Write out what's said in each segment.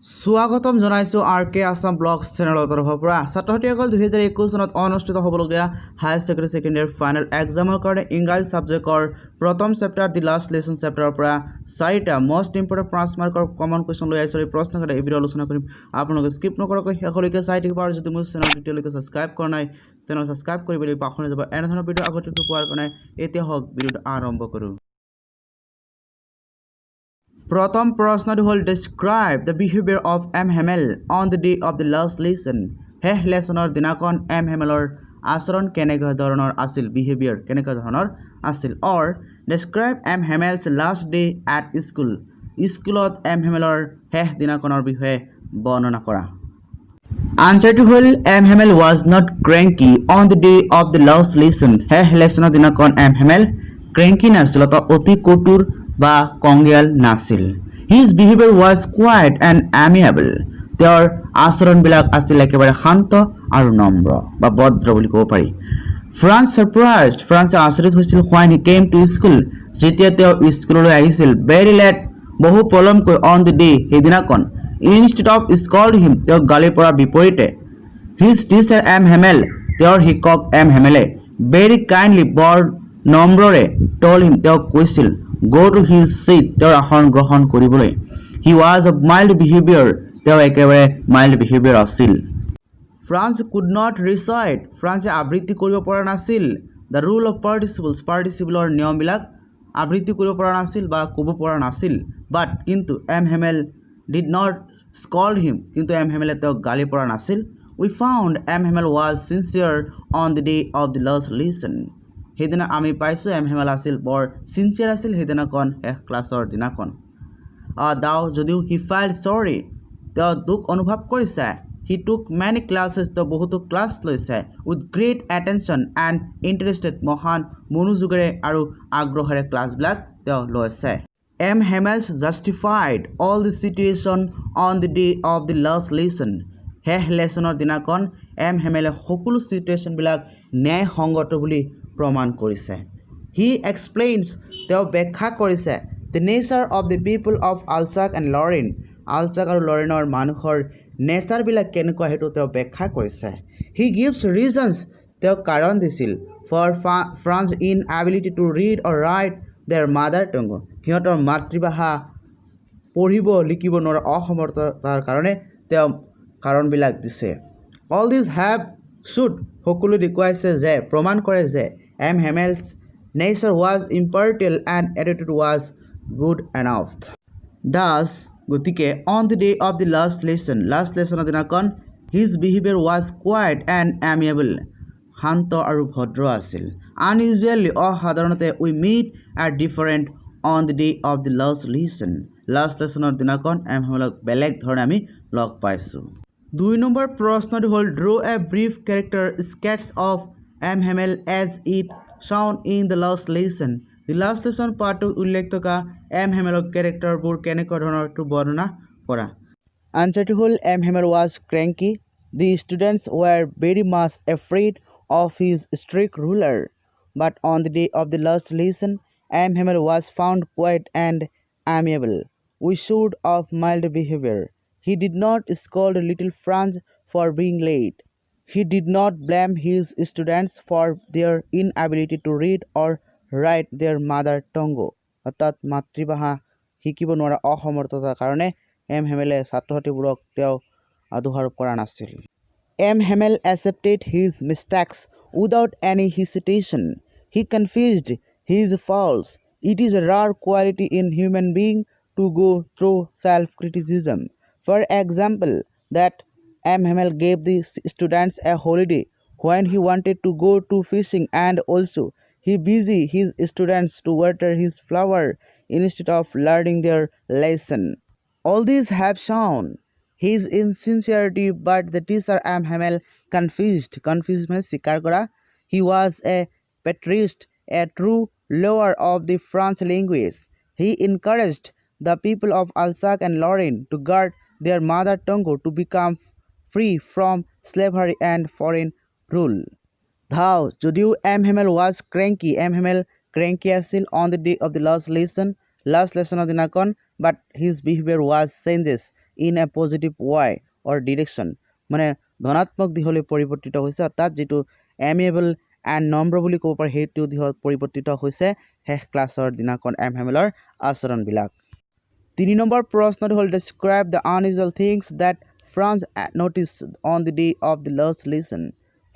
স্বাগতম জনাইছোঁ RK Assam blogs চেনেলৰ তৰফৰ পৰা। ছাত্ৰ-ছাত্ৰীসকল 2021 চনত অনুষ্ঠিত হ'বলগীয়া হায়াৰ ছেকেণ্ডেৰী ছেকেণ্ডেৰী ফাইনেল এক্সামৰ কাৰণে ইংৰাজী ছাবজেক্টৰ প্ৰথম চেপ্টাৰ দি লাষ্ট লেচন চেপ্টাৰৰ পৰা 4টা মষ্ট ইম্পৰ্টেণ্ট 5 মাৰ্কৰ কমন কুৱেশ্যন লৈ আহিছোঁ। এই প্ৰশ্নকেইটা এই ভিডিঅ' আলোচনা কৰিম। আপোনালোকে স্কিপ নকৰাকৈ শেষলৈকে চাই থাকিব আৰু যদি মোৰ চেনেলটো এতিয়ালৈকে ছাবস্ক্ৰাইব কৰা নাই তেনেহ'লে ছাবস্ক্ৰাইব কৰিবলৈ পাহৰি যাব। এনেধৰণৰ ভিডিঅ' আগতীয়াকৈ পোৱাৰ কাৰণে এতিয়া হওক ভিডিঅ'টো আৰম্ভ কৰোঁ। প্ৰথম প্ৰশ্নটো হ'ল describe the behaviour of M Hamel on the day of the last lesson. শেষ লেচনৰ দিনাখন এম হেমেলৰ আচৰণ কেনেকুৱা ধৰণৰ আছিল, বিহেভিয়াৰ কেনেকুৱা ধৰণৰ আছিল। Or describe M Hamel's last day at school. স্কুলত এম হেমেলৰ শেষ দিনাখনৰ বিষয়ে বৰ্ণনা কৰা। আনচাৰটো হ'ল M Hamel was not cranky on the day of the last lesson. শেষ লেচনৰ দিনাখন এম হেমেল ক্ৰেংকি নাছিল, অতি কটুৰ বা কংগিয়াল নাছিল। His behaviour was quiet and amiable. তেওঁৰ আচৰণবিলাক আছিল একেবাৰে শান্ত আৰু নম্ৰ বা ভদ্ৰ বুলি ক'ব পাৰি। ফ্ৰান্স ছাৰপ্ৰাইজড, ফ্ৰান্সে আচৰিত হৈছিল হোৱাইন হি কেম টু স্কুল, যেতিয়া তেওঁ স্কুললৈ আহিছিল। ভেৰি লেট, বহু পলমকৈ অন দ্য ডে, সেইদিনাখন। ইনষ্টেড অফ স্কল্ড হিম, তেওঁক গালি পৰাৰ বিপৰীতে। হিজ টিচাৰ এম হেমেল, তেওঁৰ শিক্ষক এম হেমেলে। ভেৰি কাইণ্ডলি, বৰ নম্ৰৰে টল হিম, তেওঁক কৈছিল। গো টু হিজ চিট, তেওঁৰ আসন গ্ৰহণ কৰিবলৈ। He was of mild behaviour, তেওঁ একেবাৰে মাইল্ড বিহেভিয়াৰ আছিল। ফ্ৰান্স কুড নট ৰিচাইট, ফ্ৰান্সে আবৃত্তি কৰিব পৰা নাছিল। দ্য ৰুল অফ পাৰ্টিচিপলছ, পাৰ্টিচিপলৰ নিয়মবিলাক আবৃত্তি কৰিব পৰা নাছিল বা ক'ব পৰা নাছিল। বাট কিন্তু M Hamel did not scold him, কিন্তু এম হেমেলে তেওঁক গালি পৰা নাছিল। We found M Hamel was sincere on the day of the last lesson. সেইদিনা আমি পাইছোঁ এম হেমেল আছিল বৰ চিনচিয়াৰ আছিল সেইদিনাখন, শেষ ক্লাছৰ দিনাখন। দাও যদিও হি ফাইল্ড চৰি, তেওঁ দুখ অনুভৱ কৰিছে। হি টুক মেনি ক্লাছেছ, তেওঁ বহুতো ক্লাছ লৈছে। With great attention and interested, মহান মনোযোগেৰে আৰু আগ্ৰহেৰে ক্লাছবিলাক তেওঁ লৈছে। M Hamel's justified all the situation on the day of the last lesson. শেষ লেচনৰ দিনাখন এম হেমেলে সকলো চিটুৱেশ্যনবিলাক ন্যায়সংগত বুলি প্ৰমাণ কৰিছে। হি এক্সপ্লেইনছ, তেওঁ ব্যাখ্যা কৰিছে। The nature of the people of Alsace and Lorraine, Alsace আৰু লৰেনৰ মানুহৰ নেচাৰবিলাক কেনেকুৱা সেইটো তেওঁ ব্যাখ্যা কৰিছে। হি গিভছ ৰিজনছ, তেওঁ কাৰণ দিছিল। For Franz in ability to read or write their mother tongue, সিহঁতৰ মাতৃভাষা পঢ়িব লিখিব নোৱাৰা অসমৰ্থতাৰ কাৰণে তেওঁ কাৰণবিলাক দিছে। অল দিছ হেভ শ্বুড, সকলো দেখুৱাইছে যে, প্ৰমাণ কৰে যে M Hamel's nature was impartial and attitude was good enough. Thus গতিকে on the day of the last lesson, last লেচনৰ দিনাখন his behaviour was quiet and amiable, শান্ত আৰু ভদ্ৰ আছিল। আনইউজুৱেলি, অসাধাৰণতে we meet at different on the day of the last lesson. Last লেচনৰ দিনাখন এম হেমেলক বেলেগ ধৰণে আমি লগ পাইছোঁ। 2 নম্বৰ প্ৰশ্নটো হ'ল draw a brief character sketch of M Hamel as it shown in the last lesson. The last lesson পাৰ্টটোত উল্লেখ থকা এম হেমেলৰ কেৰেক্টাৰবোৰ কেনেকুৱা ধৰণৰটো বৰ্ণনা কৰা। আনচাৰটো হ'ল M Hamel was cranky. The students were very much afraid of his strict ruler. But on the day of the last lesson M Hamel was found quiet and amiable, with shade of mild behaviour. He did not scold little Franz for being late. He did not blame his students for their inability to read or write their mother tongue. অৰ্থাৎ মাতৃভাষা শিকিব নোৱাৰা অসমৰ্থতাৰ কাৰণে M হেমেলে ছাত্ৰ ছাত্ৰীবোৰক তেওঁ দোষাৰোপ কৰা নাছিল। M Hamel accepted his mistakes without any hesitation. He confessed his faults. It is a rare quality in human being to go through self-criticism. For example, that M. Hamel gave the students a holiday when he wanted to go to fishing, and also he busy his students to water his flower instead of learning their lesson. All these have shown his insincerity, but the teacher M. Hamel confessed means স্বীকাৰ কৰা. He was a patriot, a true lover of the French language. He encouraged the people of Alsace and Lorraine to guard their mother tongue to become free from slavery and foreign rule. Thou যদিও M Hamel was cranky, M Hamel cranky আছিল on the day of the last লেচনৰ দিনাখন, but his behaviour was changes, in a positive way or direction মানে ধনাত্মক দিশলৈ পৰিৱৰ্তিত হৈছে অৰ্থাৎ যিটো এমিয়েবল এণ্ড নম্ৰ বুলি ক'ব পাৰি সেইটো দিশত পৰিৱৰ্তিত হৈছে শেষ ক্লাছৰ দিনাখন হেমেলৰ আচৰণবিলাক। 3 নম্বৰ প্ৰশ্নটো হ'ল describe the unusual things that Franz notice on the day of the last lesson.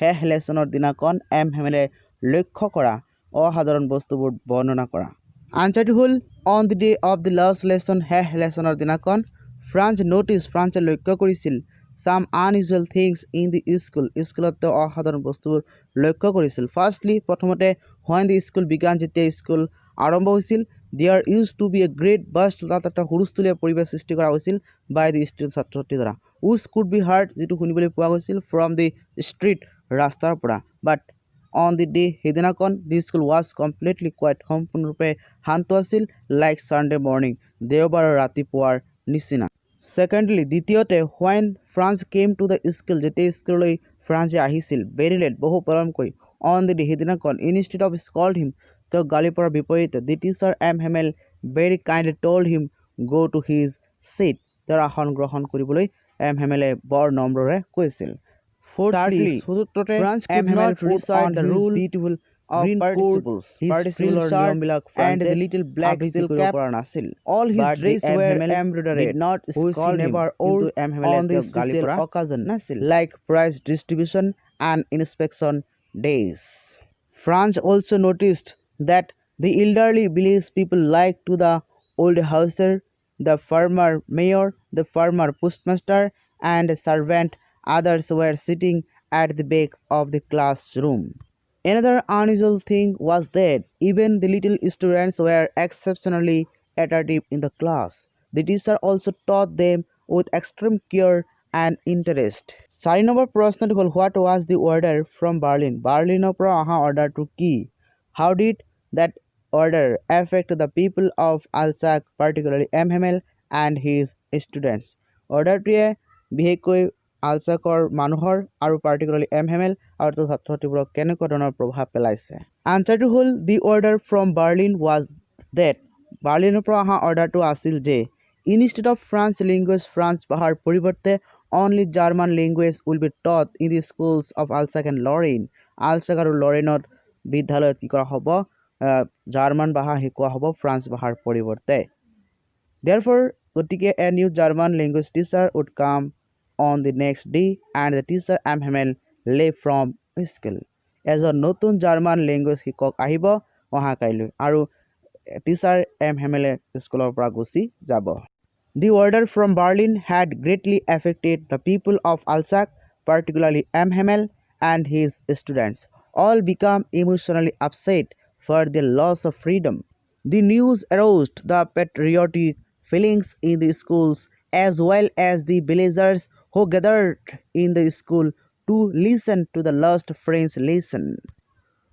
শেষ লেছনৰ দিনাখন হেমেলে লক্ষ্য কৰা অসাধাৰণ বস্তুবোৰ বৰ্ণনা কৰা। আনচাৰটো হ'ল on the day of the last lesson শেষ লেছনৰ দিনাখন ফ্ৰান্সে লক্ষ্য কৰিছিল চাম আনইউজুৱেল থিংছ ইন দি স্কুলত তেওঁ অসাধাৰণ বস্তুবোৰ লক্ষ্য কৰিছিল। ফাৰ্ষ্টলি প্ৰথমতে হোৱেন দি স্কুল বিগান যেতিয়া স্কুল আৰম্ভ হৈছিল there use to be a great bustle তাত এটা হুলস্থুলীয়া পৰিৱেশ সৃষ্টি কৰা হৈছিল বাই দি ষ্টুডেণ্ট ছাত্ৰ ছাত্ৰীৰ দ্বাৰা উইচ কুড বি হাৰ্ড যিটো শুনিবলৈ পোৱা গৈছিল ফ্ৰম দি ষ্ট্ৰীট ৰাস্তাৰ পৰা বাট অন দি ডে সেইদিনাখন the school was completely quiet সম্পূৰ্ণৰূপে শান্ত আছিল লাইক ছানডে মৰ্ণিং দেওবাৰৰ ৰাতিপুৱাৰ নিচিনা। ছেকেণ্ডলি দ্বিতীয়তে when France came to the school যেতিয়া স্কুললৈ ফ্ৰান্সে আহিছিল ভেৰি লেট বহু পলমকৈ অন দি ডে সেইদিনাখন ইনষ্টেড অফ স্কল্ড হিম তেওঁক গালি পৰাৰ বিপৰীতে দি টিচাৰ হেমেল ভেৰি কাইণ্ডলি টল্ড হিম গ' টু হিজ ছিট তেওঁৰ আসন গ্ৰহণ কৰিবলৈ হেমেলে বৰ নম্ৰৰে কৈছিল। Fourthly, France could not put on the rule of participles and the little black silk cap. All his dress were embroidered, did not scold him on the special occasion like prize distribution and inspection days. France also noticed that the elderly village people like to the old houser, the farmer mayor, the farmer postmaster, and servant others were sitting at the back of the classroom. Another unusual thing was that even the little students were exceptionally attentive in the class. The teacher also taught them with extreme care and interest. 4 number প্ৰশ্নটো হ'ল what was the order from Berlin বাৰ্লিনৰ পৰা অহা অৰ্ডাৰটো কি how did that order affect the people of Alsace particularly Hamel and his students অৰ্ডাৰটোৱে বিশেষকৈ আলছাকৰ মানুহৰ আৰু পাৰ্টিকুলাৰলি হেমেল আৰু ছাত্ৰ ছাত্ৰীবোৰক কেনেকুৱা ধৰণৰ প্ৰভাৱ পেলাইছে। আনচাৰটো হ'ল the order from Berlin was that বাৰ্লিনৰ পৰা অহা অৰ্ডাৰটো আছিল যে instead of France language France ভাষাৰ পৰিৱৰ্তে only German language will be taught in the schools of Alsace and Lorraine Alsace আৰু লৰেইনত বিদ্যালয়ত কি কৰা হ'ব জাৰ্মান ভাষা শিকোৱা হ'ব ফ্ৰান্স ভাষাৰ পৰিৱৰ্তে। Therefore গতিকে a new German language teacher would come on the next day and the teacher Hamel left from school এজন নতুন জাৰ্মান লেংগুৱেজ শিক্ষক আহিব অহা কাইলৈ আৰু টিচাৰ হেমেলে স্কুলৰ পৰা গুচি যাব। The order from Berlin had greatly affected the people of Alsace, particularly Hamel and his students. All became emotionally upset for the loss of freedom. The news aroused the patriotic feelings in the schools as well as the villagers who gathered in the school to listen to the last French lesson.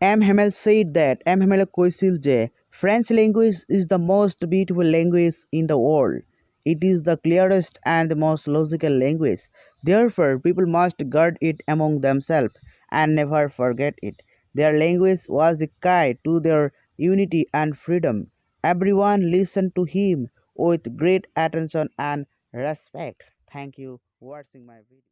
Hamel said that Hamel কৈছিল যে French language is the most beautiful language in the world. It is the clearest and the most logical language. Therefore, people must guard it among themselves and never forget it. Their language was the key to their unity and freedom. Everyone listened to him with great attention and respect. Thank you for watching my video.